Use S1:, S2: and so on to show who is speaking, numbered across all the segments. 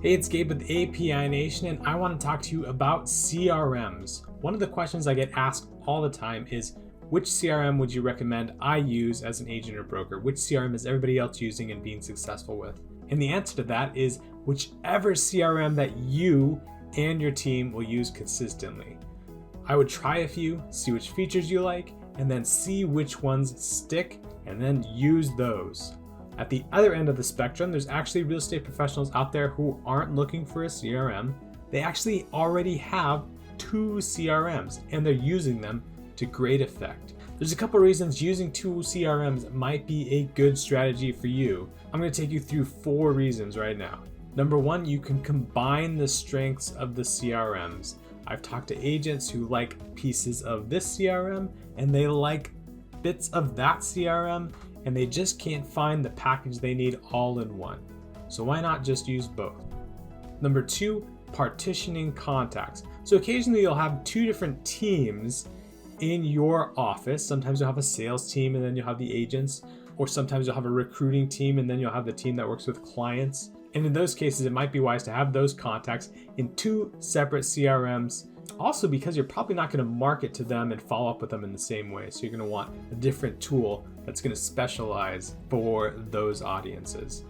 S1: Hey, it's Gabe with API Nation, and I want to talk to you about CRMs. One of the questions I get asked all the time is, which CRM would you recommend I use as an agent or broker? Which CRM is everybody else using and being successful with? And the answer to that is whichever CRM that you and your team will use consistently. I would try a few, see which features you like, and then see which ones stick, and then use those. At the other end of the spectrum, there's actually real estate professionals out there who aren't looking for a CRM. They actually already have 2 CRMs and they're using them to great effect. There's a couple reasons using 2 CRMs might be a good strategy for you. I'm going to take you through 4 reasons right now. Number 1, you can combine the strengths of the CRMs. I've talked to agents who like pieces of this CRM and they like bits of that CRM, and they just can't find the package they need all in one. So why not just use both? Number 2, partitioning contacts. So occasionally you'll have 2 different teams in your office. Sometimes you'll have a sales team and then you'll have the agents, or sometimes you'll have a recruiting team and then you'll have the team that works with clients. And in those cases, it might be wise to have those contacts in 2 separate CRMs. Also, because you're probably not going to market to them and follow up with them in the same way. So you're going to want a different tool that's going to specialize for those audiences.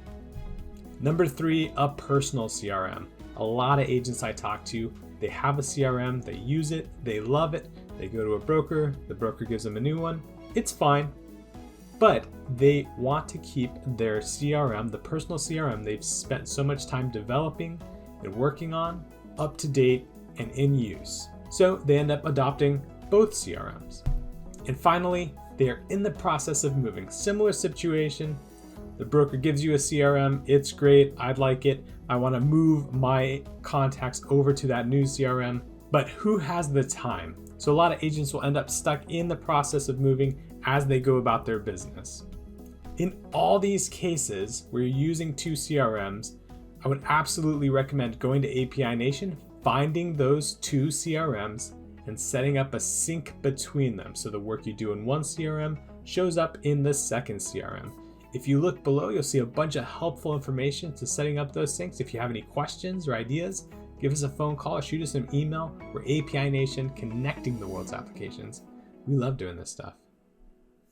S1: Number 3, a personal CRM. A lot of agents I talk to, they have a CRM, they use it, they love it, they go to a broker, the broker gives them a new one. It's fine, but they want to keep their CRM, the personal CRM they've spent so much time developing and working on, up to date and in use. So they end up adopting both CRMs. And finally, they are in the process of moving. Similar situation, the broker gives you a CRM, it's great, I'd like it, I want to move my contacts over to that new CRM, but who has the time? So a lot of agents will end up stuck in the process of moving as they go about their business. In all these cases where you're using 2 CRMs, I would absolutely recommend going to API Nation, finding those 2 CRMs, and setting up a sync between them so the work you do in one CRM shows up in the second CRM. If you look below, you'll see a bunch of helpful information to setting up those syncs. If you have any questions or ideas, give us a phone call or shoot us an email. We're API Nation, connecting the world's applications. We love doing this stuff.